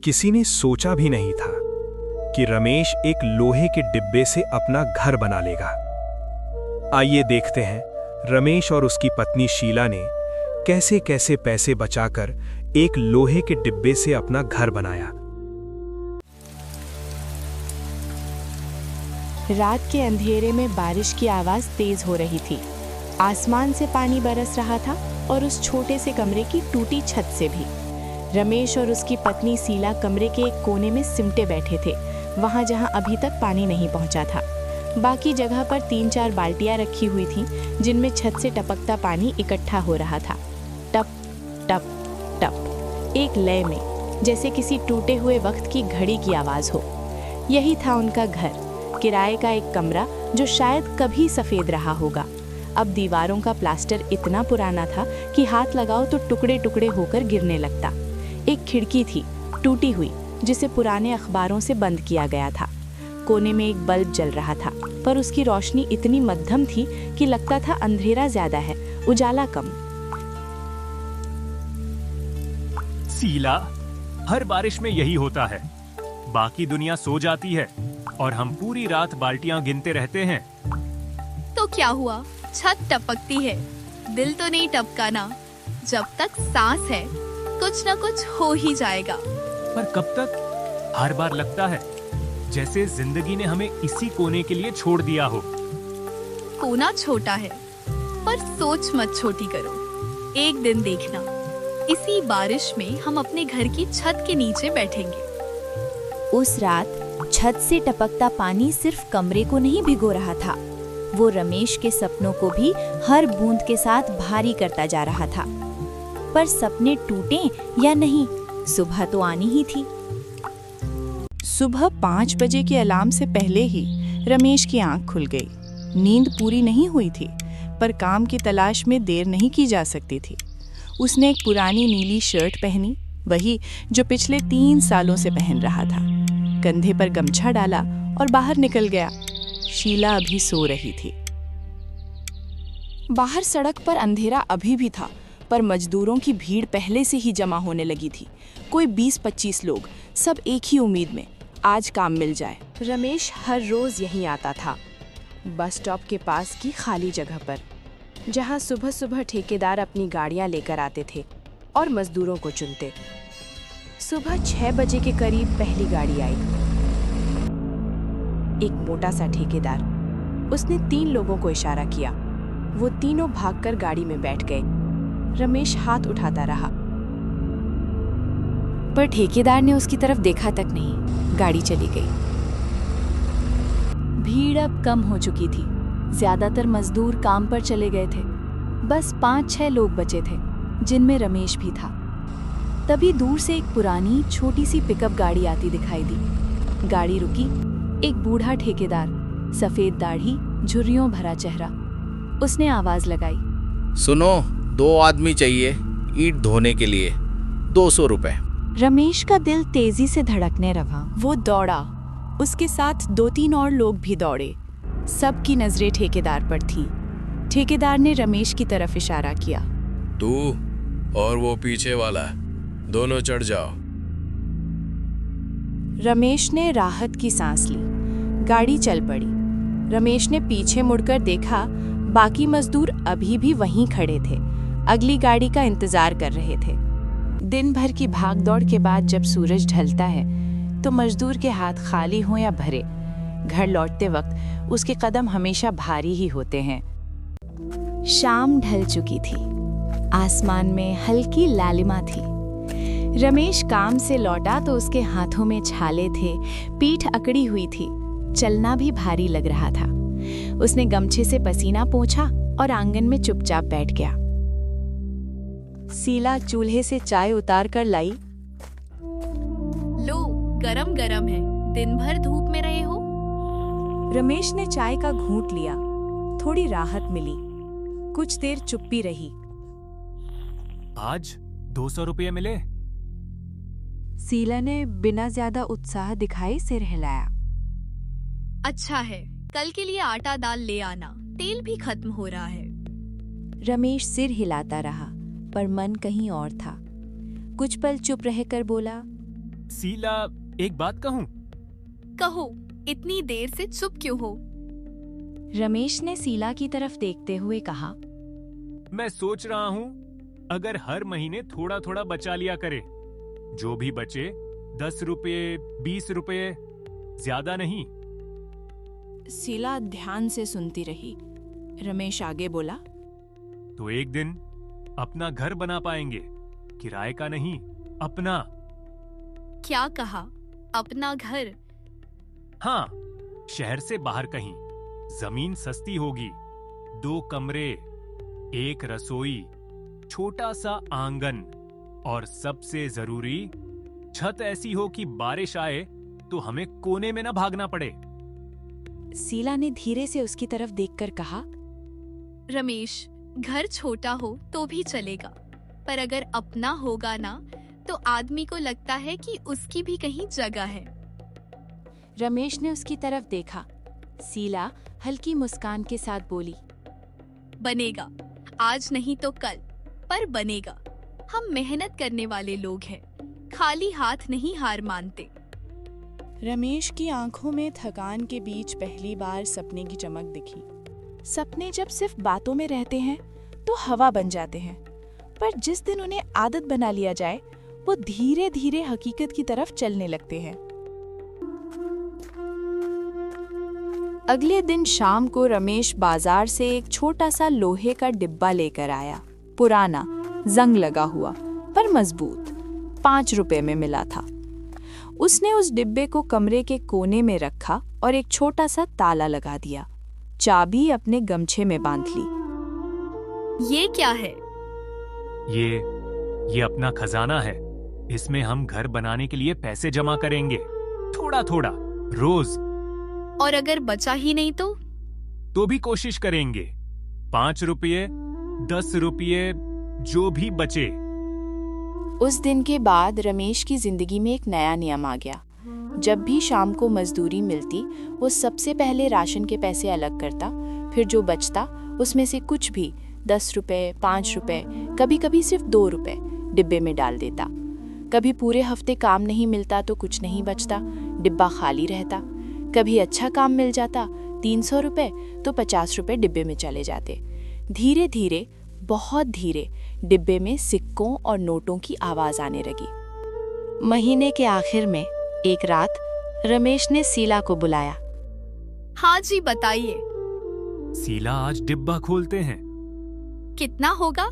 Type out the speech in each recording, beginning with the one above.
किसी ने सोचा भी नहीं था कि रमेश एक लोहे के डिब्बे से अपना घर बना लेगा। आइए देखते हैं रमेश और उसकी पत्नी शीला ने कैसे कैसे पैसे बचाकर एक लोहे के डिब्बे से अपना घर बनाया। रात के अंधेरे में बारिश की आवाज तेज हो रही थी। आसमान से पानी बरस रहा था और उस छोटे से कमरे की टूटी छत से भी। रमेश और उसकी पत्नी शीला कमरे के एक कोने में सिमटे बैठे थे, वहां जहां अभी तक पानी नहीं पहुंचा था। बाकी जगह पर 3-4 बाल्टियां रखी हुई थीं, जिनमें छत से टपकता पानी इकट्ठा हो रहा था। टप टप टप, एक लय में, जैसे किसी टूटे हुए वक्त की घड़ी की आवाज हो। यही था उनका घर, किराए का एक कमरा जो शायद कभी सफेद रहा होगा। अब दीवारों का प्लास्टर इतना पुराना था कि हाथ लगाओ तो टुकड़े टुकड़े होकर गिरने लगता। एक खिड़की थी, टूटी हुई, जिसे पुराने अखबारों से बंद किया गया था। कोने में एक बल्ब जल रहा था, पर उसकी रोशनी इतनी मध्यम थी कि लगता था अंधेरा ज्यादा है, उजाला कम। शीला, हर बारिश में यही होता है। बाकी दुनिया सो जाती है और हम पूरी रात बाल्टियां गिनते रहते हैं। तो क्या हुआ, छत टपकती है, दिल तो नहीं टपका ना। जब तक सांस है कुछ ना कुछ हो ही जाएगा। पर कब तक? हर बार लगता है जैसे जिंदगी ने हमें इसी कोने के लिए छोड़ दिया हो। कोना छोटा है, पर सोच मत छोटी करो। एक दिन देखना, इसी बारिश में हम अपने घर की छत के नीचे बैठेंगे। उस रात छत से टपकता पानी सिर्फ कमरे को नहीं भिगो रहा था, वो रमेश के सपनों को भी हर बूंद के साथ भारी करता जा रहा था। पर सपने टूटे या नहीं, सुबह तो आनी ही थी। सुबह 5 बजे के अलार्म से पहले ही रमेश की आंख खुल गई। नींद पूरी नहीं हुई थी, पर काम की तलाश में देर नहीं की जा सकती थी। उसने एक पुरानी नीली शर्ट पहनी, वही जो पिछले 3 सालों से पहन रहा था। कंधे पर गमछा डाला और बाहर निकल गया। शीला अभी सो रही थी। बाहर सड़क पर अंधेरा अभी भी था, पर मजदूरों की भीड़ पहले से ही जमा होने लगी थी। कोई 20-25 लोग, सब एक ही उम्मीद में, आज काम मिल जाए। रमेश हर रोज यहीं आता था, बस स्टॉप के पास की खाली जगह पर, जहां सुबह सुबह ठेकेदार अपनी गाड़ियां लेकर आते थे और मजदूरों को चुनते। सुबह 6 बजे के करीब पहली गाड़ी आई। एक मोटा सा ठेकेदार, उसने 3 लोगों को इशारा किया। वो तीनों भागकर गाड़ी में बैठ गए। रमेश हाथ उठाता रहा, पर ठेकेदार ने उसकी तरफ देखा तक नहीं। गाड़ी चली गई। भीड़ अब कम हो चुकी थी। ज्यादातर मजदूर काम पर चले गए थे। बस 5-6 लोग बचे थे, जिनमें रमेश भी था। तभी दूर से एक पुरानी छोटी सी पिकअप गाड़ी आती दिखाई दी। गाड़ी रुकी। एक बूढ़ा ठेकेदार, सफेद दाढ़ी, झुर्रियों भरा चेहरा। उसने आवाज लगाई, सुनो, 2 आदमी चाहिए ईंट धोने के लिए, 200 रुपए। रमेश का दिल तेजी से धड़कने लगा। वो दौड़ा। उसके साथ 2-3 और लोग भी दौड़े। सबकी नजरें ठेकेदार पर थीं। ठेकेदार ने रमेश की तरफ इशारा किया, तू और वो पीछे वाला, दोनों चढ़ जाओ। रमेश ने राहत की सांस ली। गाड़ी चल पड़ी। रमेश ने पीछे मुड़कर देखा, बाकी मजदूर अभी भी वहीं खड़े थे, अगली गाड़ी का इंतजार कर रहे थे। दिन भर की भागदौड़ के बाद जब सूरज ढलता है तो मजदूर के हाथ खाली हों या भरे, घर लौटते वक्त उसके कदम हमेशा भारी ही होते हैं। शाम ढल चुकी थी। आसमान में हल्की लालिमा थी। रमेश काम से लौटा तो उसके हाथों में छाले थे, पीठ अकड़ी हुई थी, चलना भी भारी लग रहा था। उसने गमछे से पसीना पोंछा और आंगन में चुपचाप बैठ गया। शीला चूल्हे से चाय उतार कर लाई। लो, गरम गरम है। दिन भर धूप में रहे हो। रमेश ने चाय का घूंट लिया। थोड़ी राहत मिली। कुछ देर चुप्पी रही। आज 200 रुपये मिले। शीला ने बिना ज्यादा उत्साह दिखाए सिर हिलाया। अच्छा है, कल के लिए आटा दाल ले आना, तेल भी खत्म हो रहा है। रमेश सिर हिलाता रहा, पर मन कहीं और था। कुछ पल चुप रहकर बोला, शीला, एक बात कहूं? कहो, इतनी देर से चुप क्यों हो? रमेश ने शीला की तरफ देखते हुए कहा। मैं सोच रहा हूं, अगर हर महीने थोड़ा थोड़ा बचा लिया करे, जो भी बचे 10 रुपये, 20 रुपये, ज्यादा नहीं। शीला ध्यान से सुनती रही। रमेश आगे बोला, तो एक दिन अपना घर बना पाएंगे, किराए का नहीं, अपना। क्या कहा? अपना घर? हाँ, शहर से बाहर कहीं। जमीन सस्ती होगी, 2 कमरे, 1 रसोई, छोटा सा आंगन और सबसे जरूरी छत ऐसी हो कि बारिश आए तो हमें कोने में ना भागना पड़े। शीला ने धीरे से उसकी तरफ देखकर कहा। रमेश, घर छोटा हो तो भी चलेगा, पर अगर अपना होगा ना तो आदमी को लगता है कि उसकी भी कहीं जगह है। रमेश ने उसकी तरफ देखा। शीला हल्की मुस्कान के साथ बोली, बनेगा, आज नहीं तो कल, पर बनेगा। हम मेहनत करने वाले लोग हैं, खाली हाथ नहीं हार मानते। रमेश की आंखों में थकान के बीच पहली बार सपने की चमक दिखी। सपने जब सिर्फ बातों में रहते हैं तो हवा बन जाते हैं, पर जिस दिन उन्हें आदत बना लिया जाए वो धीरे धीरे हकीकत की तरफ चलने लगते हैं। अगले दिन शाम को रमेश बाजार से एक छोटा सा लोहे का डिब्बा लेकर आया। पुराना, जंग लगा हुआ, पर मजबूत। 5 रुपए में मिला था। उसने उस डिब्बे को कमरे के कोने में रखा और एक छोटा सा ताला लगा दिया। चाबी अपने गमछे में बांध ली। ये क्या है? ये अपना खजाना है। इसमें हम घर बनाने के लिए पैसे जमा करेंगे, थोड़ा थोड़ा, रोज। और अगर बचा ही नहीं तो भी कोशिश करेंगे। 5 रुपये, 10 रुपये, जो भी बचे। उस दिन के बाद रमेश की जिंदगी में एक नया नियम आ गया। जब भी शाम को मजदूरी मिलती, वो सबसे पहले राशन के पैसे अलग करता, फिर जो बचता उसमें से कुछ भी 10 रुपए, 5 रुपए, कभी कभी सिर्फ 2 रुपए डिब्बे में डाल देता। कभी पूरे हफ्ते काम नहीं मिलता तो कुछ नहीं बचता, डिब्बा खाली रहता। कभी अच्छा काम मिल जाता, 300 रुपए, तो 50 रुपए डिब्बे में चले जाते। धीरे धीरे, बहुत धीरे, डिब्बे में सिक्कों और नोटों की आवाज आने लगी। महीने के आखिर में एक रात रमेश ने शीला को बुलाया। हाँ जी, बताइए। शीला, आज डिब्बा खोलते हैं। कितना होगा?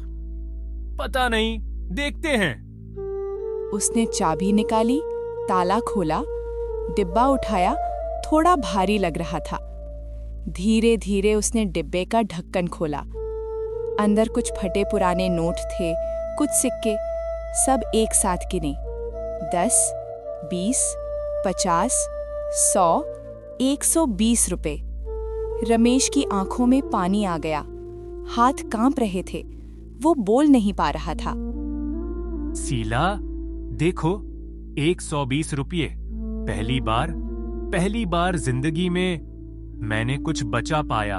पता नहीं, देखते हैं। उसने चाबी निकाली, ताला खोला, डिब्बा उठाया। थोड़ा भारी लग रहा था। धीरे धीरे उसने डिब्बे का ढक्कन खोला। अंदर कुछ फटे पुराने नोट थे, कुछ सिक्के, सब एक साथ गिने। 10, 20, 50, 100, 120 रुपए। रमेश की आंखों में पानी आ गया। हाथ कांप रहे थे। वो बोल नहीं पा रहा था। शीला, देखो, 120 रुपये। पहली बार जिंदगी में मैंने कुछ बचा पाया,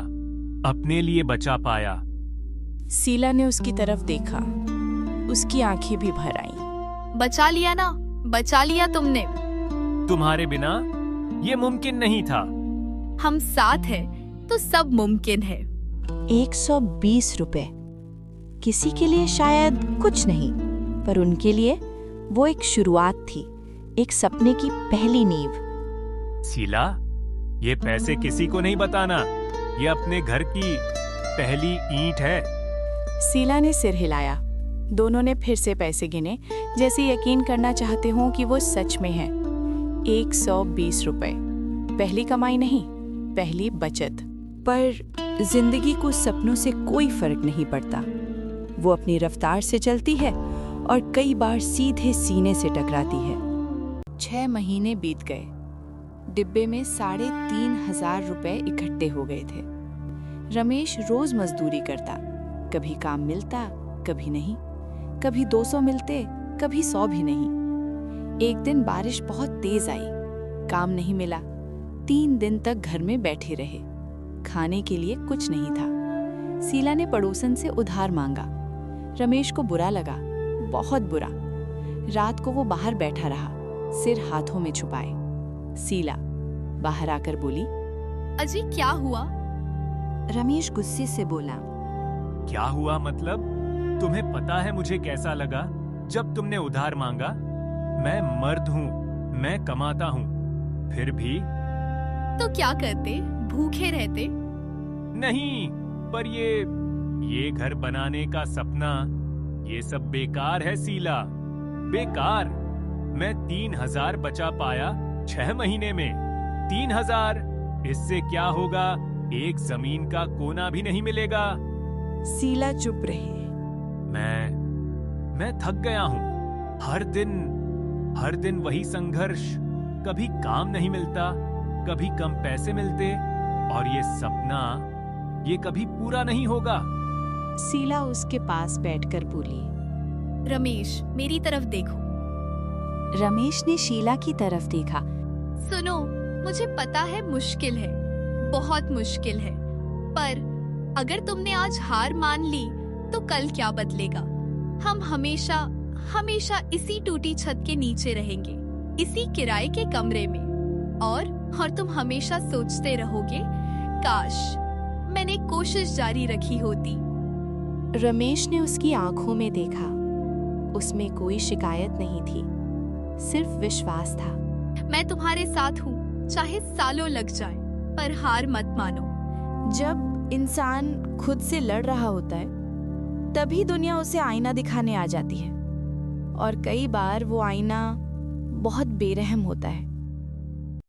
अपने लिए बचा पाया। शीला ने उसकी तरफ देखा। उसकी आंखें भी भर आईं। बचा लिया ना, बचा लिया तुमने। तुम्हारे बिना ये मुमकिन नहीं था। हम साथ हैं तो सब मुमकिन है। 120 रुपए किसी के लिए शायद कुछ नहीं, पर उनके लिए वो एक शुरुआत थी, एक सपने की पहली नींव। शीला, ये पैसे किसी को नहीं बताना, ये अपने घर की पहली ईंट है। शीला ने सिर हिलाया। दोनों ने फिर से पैसे गिने, जैसे यकीन करना चाहते हों कि वो सच में है। 120 रुपए, पहली कमाई नहीं, पहली बचत। पर जिंदगी को सपनों से कोई फर्क नहीं पड़ता। वो अपनी रफ्तार से चलती है और कई बार सीधे सीने से टकराती है। 6 महीने बीत गए। डिब्बे में 3,500 रुपए इकट्ठे हो गए थे। रमेश रोज मजदूरी करता। कभी काम मिलता, कभी नहीं। कभी 200 मिलते, कभी 100 भी नहीं। एक दिन बारिश बहुत तेज आई। काम नहीं मिला। 3 दिन तक घर में बैठे रहे। खाने के लिए कुछ नहीं था। शीला ने पड़ोसन से उधार मांगा। रमेश को बुरा लगा, बहुत बुरा। रात को वो बाहर बैठा रहा। सिर हाथों में छुपाए। शीला बाहर आकर बोली। अजी क्या हुआ? रमेश गुस्से से बोला। क्या हुआ मतलब? तुम्हें पता है मुझे कैसा लगा जब तुमने उधार मांगा? मैं मर्द हूँ, मैं कमाता हूँ, फिर भी। तो क्या करते? भूखे रहते? नहीं, पर ये घर बनाने का सपना, ये सब बेकार है शीला, बेकार। मैं 3,000 बचा पाया 6 महीने में। 3,000, इससे क्या होगा? एक जमीन का कोना भी नहीं मिलेगा। शीला चुप रही। मैं थक गया हूँ। हर दिन वही संघर्ष। कभी काम नहीं मिलता, कभी कम पैसे मिलते, और ये सपना ये कभी पूरा नहीं होगा। शीला उसके पास बैठकर बोली। रमेश, मेरी तरफ देखो। रमेश ने शीला की तरफ देखा। सुनो, मुझे पता है मुश्किल है, बहुत मुश्किल है, पर अगर तुमने आज हार मान ली तो कल क्या बदलेगा? हम हमेशा इसी टूटी छत के नीचे रहेंगे, इसी किराए के कमरे में, और तुम हमेशा सोचते रहोगे, काश मैंने कोशिश जारी रखी होती। रमेश ने उसकी आंखों में देखा। उसमें कोई शिकायत नहीं थी, सिर्फ विश्वास था। मैं तुम्हारे साथ हूँ, चाहे सालों लग जाए, पर हार मत मानो। जब इंसान खुद से लड़ रहा होता है तभी दुनिया उसे आईना दिखाने आ जाती है, और कई बार वो आईना बहुत बेरहम होता है।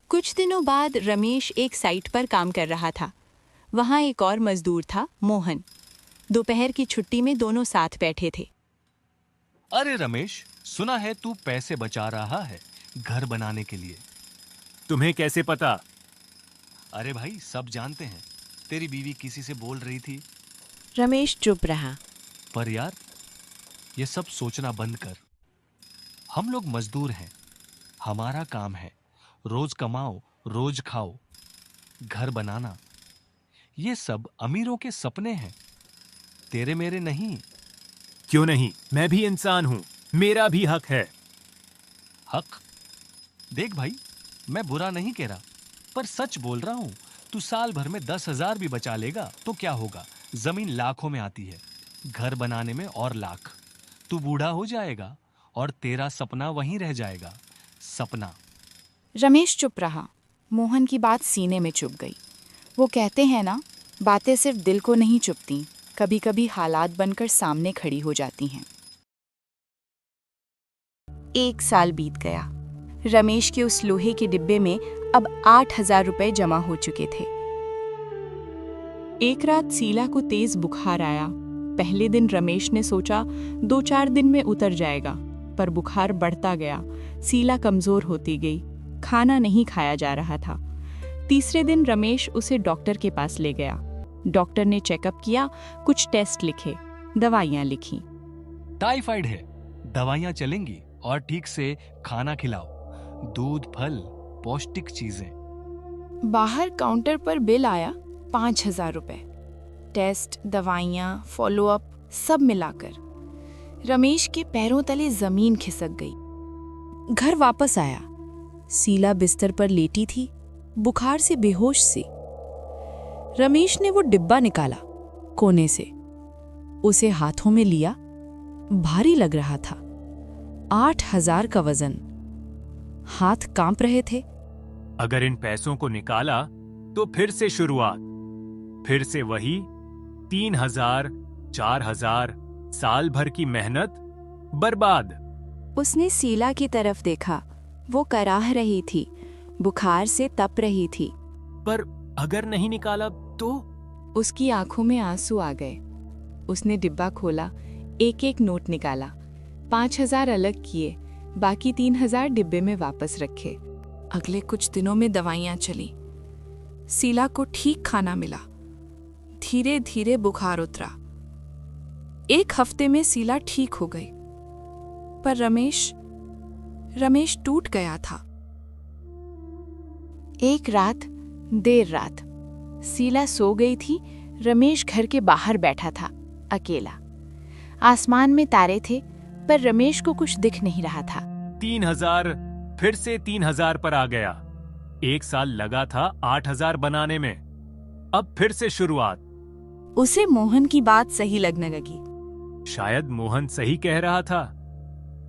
कुछ दिनों बाद रमेश एक साइट पर काम कर रहा था। वहाँ एक और मजदूर था, मोहन। दोपहर की छुट्टी में दोनों साथ बैठे थे। अरे रमेश, सुना है तू पैसे बचा रहा है घर बनाने के लिए। तुम्हें कैसे पता? अरे भाई, सब जानते हैं, तेरी बीवी किसी से बोल रही थी। रमेश चुप रहा। पर यार, ये सब सोचना बंद कर। हम लोग मजदूर हैं, हमारा काम है रोज कमाओ, रोज खाओ। घर बनाना, ये सब अमीरों के सपने हैं, तेरे मेरे नहीं। क्यों नहीं? मैं भी इंसान हूँ, मेरा भी हक है। हक? देख भाई, मैं बुरा नहीं कह रहा, पर सच बोल रहा हूँ। तू साल भर में 10,000 भी बचा लेगा तो क्या होगा? जमीन लाखों में आती है, घर बनाने में और लाख। तू बूढ़ा हो जाएगा और तेरा सपना वहीं रह जाएगा। सपना। रमेश चुप रहा। मोहन की बात सीने में चुभ गई। वो कहते हैं ना, बातें सिर्फ दिल को नहीं चुभती, कभी कभी हालात बनकर सामने खड़ी हो जाती हैं। 1 साल बीत गया। रमेश के उस लोहे के डिब्बे में अब 8,000 रुपए जमा हो चुके थे। एक रात शीला को तेज बुखार आया। पहले दिन रमेश ने सोचा 2-4 दिन में उतर जाएगा, पर बुखार बढ़ता गया। शीला कमजोर होती गई, खाना नहीं खाया जा रहा था। तीसरे दिन रमेश उसे डॉक्टर के पास ले गया। डॉक्टर ने चेकअप किया, कुछ टेस्ट लिखे, दवाइयां लिखी। टाइफाइड है, दवाइयां चलेंगी, और ठीक से खाना खिलाओ, दूध, फल, पौष्टिक चीजें। बाहर काउंटर पर बिल आया 5,000 रुपए। टेस्ट, दवाइयां, फॉलोअप सब मिलाकर रमेश के पैरों तले जमीन खिसक गई। घर वापस आया। शीला बिस्तर पर लेटी थी, बुखार से बेहोश सी। रमेश ने वो डिब्बा निकाला कोने से, उसे हाथों में लिया। भारी लग रहा था, 8,000 का वजन। हाथ कांप रहे थे। अगर इन पैसों को निकाला तो फिर से शुरुआत, फिर से वही 3,000, 4,000, साल भर की मेहनत बर्बाद। उसने शीला की तरफ देखा। वो कराह रही थी, बुखार से तप रही थी। पर अगर नहीं निकाला तो? उसकी आंखों में आंसू आ गए। उसने डिब्बा खोला, एक नोट निकाला, 5,000 अलग किए, बाकी 3,000 डिब्बे में वापस रखे। अगले कुछ दिनों में दवाइयां चली। शीला को ठीक खाना मिला। धीरे धीरे बुखार उतरा। 1 हफ्ते में शीला ठीक हो गई, पर रमेश टूट गया था। एक रात, देर रात, शीला सो गई थी। रमेश घर के बाहर बैठा था, अकेला। आसमान में तारे थे, पर रमेश को कुछ दिख नहीं रहा था। 3,000, फिर से 3,000 पर आ गया। एक साल लगा था 8,000 बनाने में। अब फिर से शुरुआत। उसे मोहन की बात सही लगने लगी। शायद मोहन सही कह रहा था।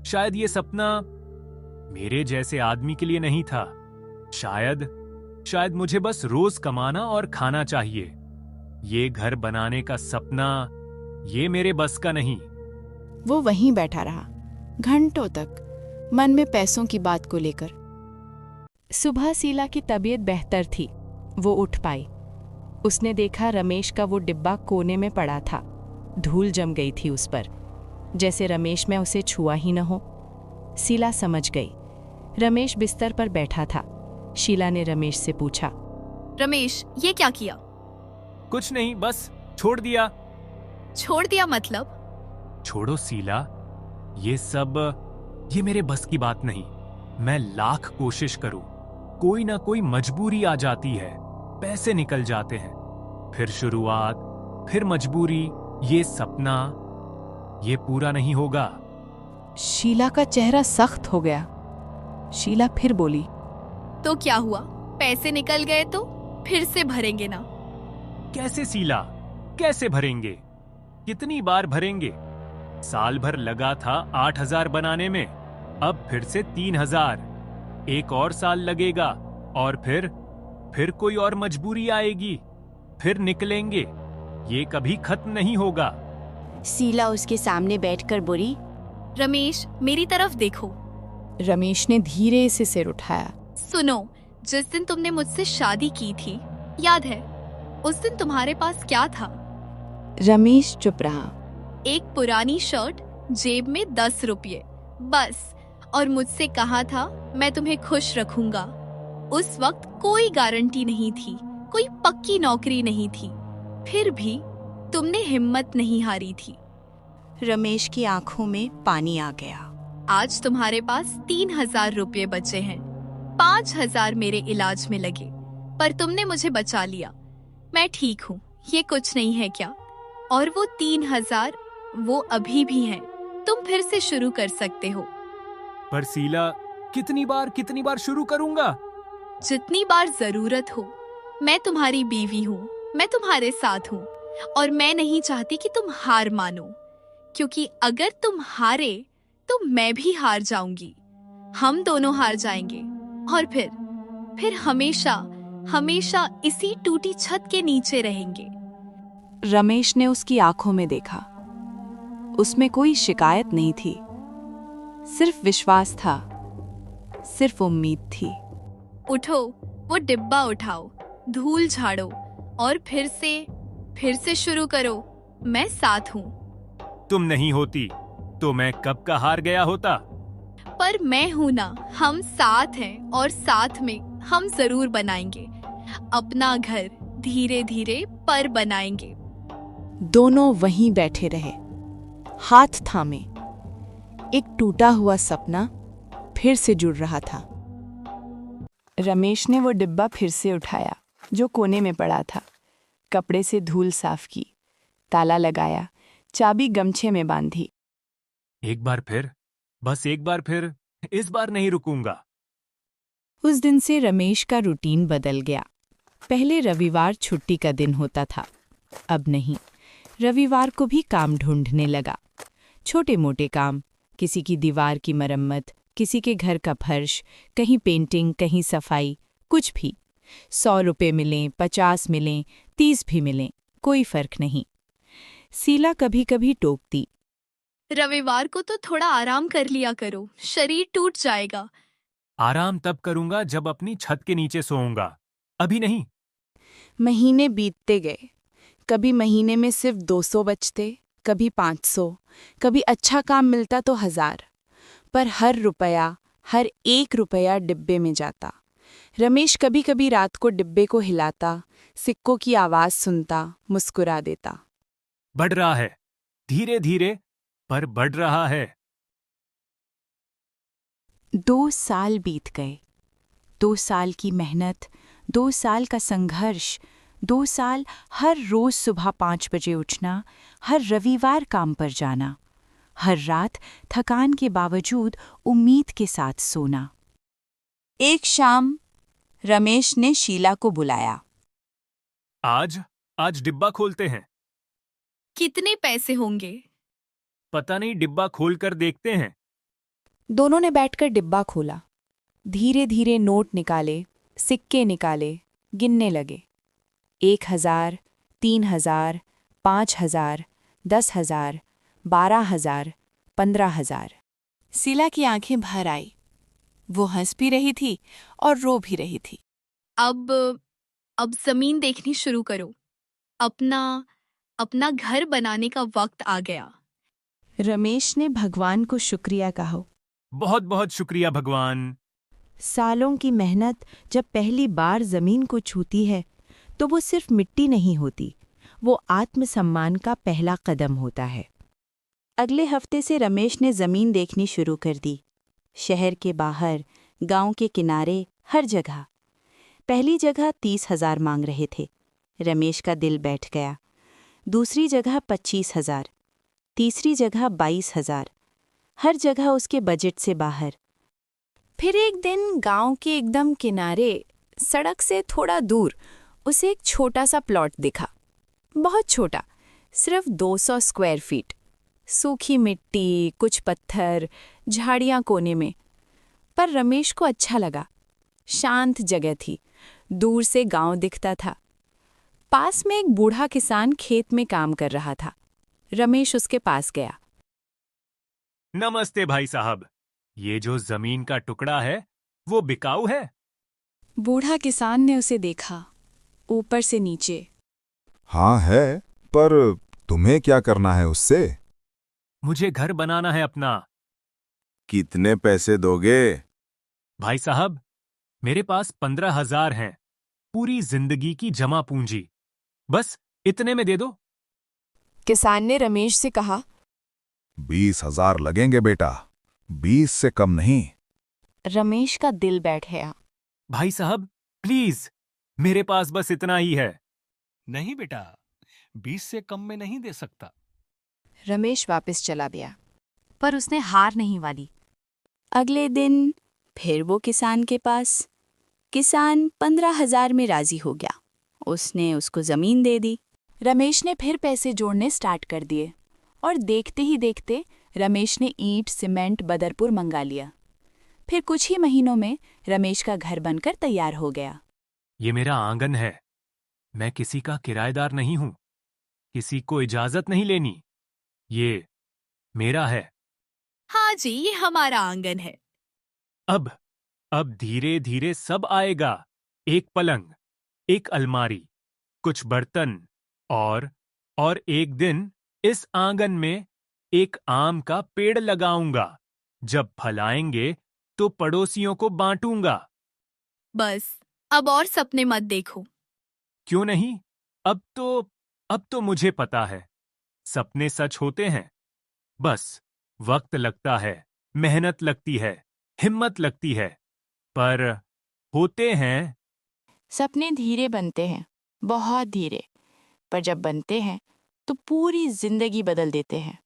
शायद ये सपना मेरे जैसे आदमी के लिए नहीं था। शायद मुझे बस रोज कमाना और खाना चाहिए। ये घर बनाने का सपना, ये मेरे बस का नहीं। वो वहीं बैठा रहा घंटों तक, मन में पैसों की बात को लेकर। सुबह शीला की तबीयत बेहतर थी, वो उठ पाई। उसने देखा रमेश का वो डिब्बा कोने में पड़ा था। धूल जम गई थी उस पर, जैसे रमेश में उसे छुआ ही न हो। शीला समझ गई। रमेश बिस्तर पर बैठा था। शीला ने रमेश से पूछा, रमेश, ये क्या किया? कुछ नहीं, बस छोड़ दिया। छोड़ दिया मतलब? छोड़ो शीला, ये मेरे बस की बात नहीं। मैं लाख कोशिश करूं, कोई ना कोई मजबूरी आ जाती है, पैसे निकल जाते हैं, फिर शुरुआत, फिर मजबूरी। ये सपना, ये पूरा नहीं होगा। शीला का चेहरा सख्त हो गया। शीला फिर बोली, तो क्या हुआ? पैसे निकल गए तो फिर से भरेंगे ना? कैसे शीला, कैसे भरेंगे? कितनी बार भरेंगे? साल भर लगा था 8,000 बनाने में, अब फिर से 3,000। एक और साल लगेगा और फिर कोई और मजबूरी आएगी, फिर निकलेंगे। ये कभी खत्म नहीं होगा। शीला उसके सामने बैठकर बोली, रमेश, मेरी तरफ देखो। रमेश ने धीरे से सिर उठाया। सुनो, जिस दिन तुमने मुझसे शादी की थी, याद है? उस दिन तुम्हारे पास क्या था? रमेश चुप रहा। एक पुरानी शर्ट, जेब में 10 रुपये, बस। और मुझसे कहा था मैं तुम्हें खुश रखूंगा। उस वक्त कोई गारंटी नहीं थी, कोई पक्की नौकरी नहीं थी, फिर भी तुमने हिम्मत नहीं हारी थी। रमेश की आंखों में पानी आ गया। आज तुम्हारे पास 3,000 रुपये बचे हैं। 5,000 मेरे इलाज में लगे, पर तुमने मुझे बचा लिया। मैं ठीक हूँ, ये कुछ नहीं है क्या? और वो 3,000, वो अभी भी हैं। तुम फिर से शुरू कर सकते हो। पर शीला, कितनी बार शुरू करूंगा? जितनी बार जरूरत हो। मैं तुम्हारी बीवी हूँ, मैं तुम्हारे साथ हूँ, और मैं नहीं चाहती कि तुम हार मानो, क्योंकि अगर तुम हारे तो मैं भी हार जाऊंगी। हम दोनों हार जाएंगे, और फिर हमेशा इसी टूटी छत के नीचे रहेंगे। रमेश ने उसकी आंखों में देखा। उसमें कोई शिकायत नहीं थी, सिर्फ विश्वास था, सिर्फ उम्मीद थी। उठो, वो डिब्बा उठाओ, धूल झाड़ो, और फिर से शुरू करो। मैं साथ हूँ। तुम नहीं होती तो मैं कब का हार गया होता। पर मैं हूं ना, हम साथ हैं, और साथ में हम जरूर बनाएंगे अपना घर, धीरे धीरे पर बनाएंगे। दोनों वहीं बैठे रहे, हाथ थामे। एक टूटा हुआ सपना फिर से जुड़ रहा था। रमेश ने वो डिब्बा फिर से उठाया जो कोने में पड़ा था, कपड़े से धूल साफ की, ताला लगाया, चाबी गमछे में बांधी। एक बार फिर, बस एक बार फिर, इस बार नहीं रुकूंगा। उस दिन से रमेश का रूटीन बदल गया। पहले रविवार छुट्टी का दिन होता था, अब नहीं। रविवार को भी काम ढूंढने लगा। छोटे मोटे काम, किसी की दीवार की मरम्मत, किसी के घर का फर्श, कहीं पेंटिंग, कहीं सफाई, कुछ भी। 100 रुपये मिलें, 50 मिलें, 30 भी मिलें, कोई फर्क नहीं। शीला कभी कभी टोकती, रविवार को तो थोड़ा आराम कर लिया करो, शरीर टूट जाएगा। आराम तब करूंगा जब अपनी छत के नीचे सोऊंगा, अभी नहीं। महीने बीतते गए। कभी महीने में सिर्फ 200 बचते, कभी 500, कभी अच्छा काम मिलता तो 1000। पर हर रुपया, हर 1 रुपया डिब्बे में जाता। रमेश कभी कभी रात को डिब्बे को हिलाता, सिक्कों की आवाज सुनता, मुस्कुरा देता। बढ़ रहा है, धीरे धीरे पर बढ़ रहा है। 2 साल बीत गए। 2 साल की मेहनत, 2 साल का संघर्ष, 2 साल हर रोज सुबह 5 बजे उठना, हर रविवार काम पर जाना, हर रात थकान के बावजूद उम्मीद के साथ सोना। एक शाम रमेश ने शीला को बुलाया। आज आज डिब्बा खोलते हैं। कितने पैसे होंगे? पता नहीं, डिब्बा खोल कर देखते हैं। दोनों ने बैठकर डिब्बा खोला। धीरे धीरे नोट निकाले, सिक्के निकाले, गिनने लगे। 1,000, 3,000, 5,000, 10,000, 12,000, 15,000। शीला की आंखें भर आई। वो हंस भी रही थी और रो भी रही थी। अब जमीन देखनी शुरू करो। अपना घर बनाने का वक्त आ गया। रमेश ने भगवान को शुक्रिया कहा। बहुत बहुत शुक्रिया भगवान। सालों की मेहनत जब पहली बार जमीन को छूती है तो वो सिर्फ मिट्टी नहीं होती, वो आत्मसम्मान का पहला कदम होता है। अगले हफ्ते से रमेश ने जमीन देखनी शुरू कर दी। शहर के बाहर, गांव के किनारे, हर जगह। पहली जगह 30,000 मांग रहे थे। रमेश का दिल बैठ गया। दूसरी जगह 25,000, तीसरी जगह 22,000। हर जगह उसके बजट से बाहर। फिर एक दिन गांव के एकदम किनारे, सड़क से थोड़ा दूर, उसे एक छोटा सा प्लॉट दिखा। बहुत छोटा, सिर्फ 200 स्क्वायर फीट। सूखी मिट्टी, कुछ पत्थर, झाड़ियां कोने में। पर रमेश को अच्छा लगा। शांत जगह थी, दूर से गांव दिखता था। पास में एक बूढ़ा किसान खेत में काम कर रहा था। रमेश उसके पास गया। नमस्ते भाई साहब, ये जो जमीन का टुकड़ा है वो बिकाऊ है? बूढ़ा किसान ने उसे देखा, ऊपर से नीचे। हाँ है, पर तुम्हें क्या करना है उससे? मुझे घर बनाना है अपना। कितने पैसे दोगे? भाई साहब, मेरे पास 15,000 हैं, पूरी जिंदगी की जमा पूंजी। बस इतने में दे दो। किसान ने रमेश से कहा। 20,000 लगेंगे बेटा, 20 से कम नहीं। रमेश का दिल बैठ गया। भाई साहब प्लीज, मेरे पास बस इतना ही है। नहीं बेटा, 20 से कम में नहीं दे सकता। रमेश वापस चला गया, पर उसने हार नहीं वाली। अगले दिन फिर वो किसान के पास। किसान 15,000 में राजी हो गया। उसने उसको जमीन दे दी। रमेश ने फिर पैसे जोड़ने स्टार्ट कर दिए और देखते ही देखते रमेश ने ईंट, सीमेंट, बदरपुर मंगा लिया। फिर कुछ ही महीनों में रमेश का घर बनकर तैयार हो गया। ये मेरा आंगन है। मैं किसी का किराएदार नहीं हूं, किसी को इजाजत नहीं लेनी। ये मेरा है। हाँ जी, ये हमारा आंगन है। अब धीरे धीरे सब आएगा। एक पलंग, एक अलमारी, कुछ बर्तन और एक दिन इस आंगन में एक आम का पेड़ लगाऊंगा। जब फल आएंगे तो पड़ोसियों को बांटूंगा। बस अब और सपने मत देखो। क्यों नहीं? अब तो मुझे पता है, सपने सच होते हैं। बस वक्त लगता है, मेहनत लगती है, हिम्मत लगती है, पर होते हैं। सपने धीरे बनते हैं, बहुत धीरे, पर जब बनते हैं तो पूरी जिंदगी बदल देते हैं।